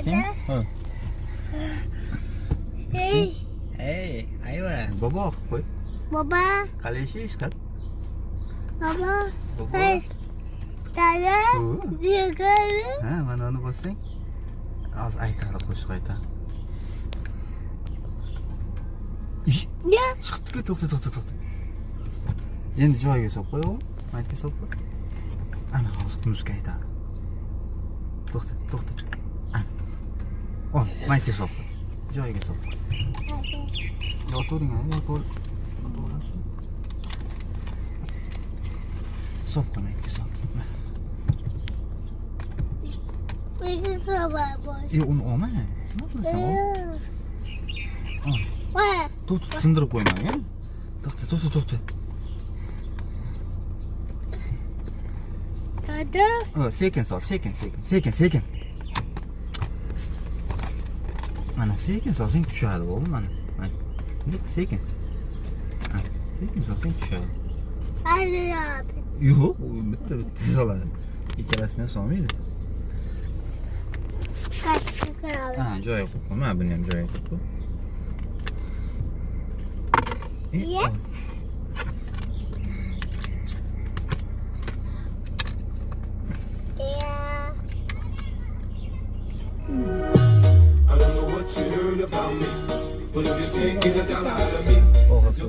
Kim? Ha. Hey, Hey, ayva, bobo o'qib qo'y. baba, Qalay ishlaysiz qal? baba. Bobo. Hey, dada, yıkarı. Ha, mana uni bossang. Hozir aytadi, qo'shiq aytadi. Ne? Chiqdi, to'xta. Endi joyiga solib qo'y o'g'lim. Maytga solib qo'y. Ana hozir muzika aytadi. To'xta. Ana. Ol, maytga solib qo'y. Joyiga solib qo'y. Yotavering, yotaver. Solib qo'y, maytga solib. Benim baba boy. Uni olma. Nima qilasan o'g'lim? Ol. Var. Tut, sindirib qo'ymang, ha? To'xta. Dada, Sekin sol, sekin. Mana sekin solsang tushadi o'g'lim, mana. Sekin. Ha, sekin solsang tushadi. hadi abi. Yo'q, u bitta soladi. Ikkalasini solmaydi. Kaçtık abi. Ha, joyiga qo'yib qo'y. Mana buni ham joyiga qo'yib qo'y. Niye? Ya. I don't know what you heard about me, but if you can't get a dollar out of me, Og'asi.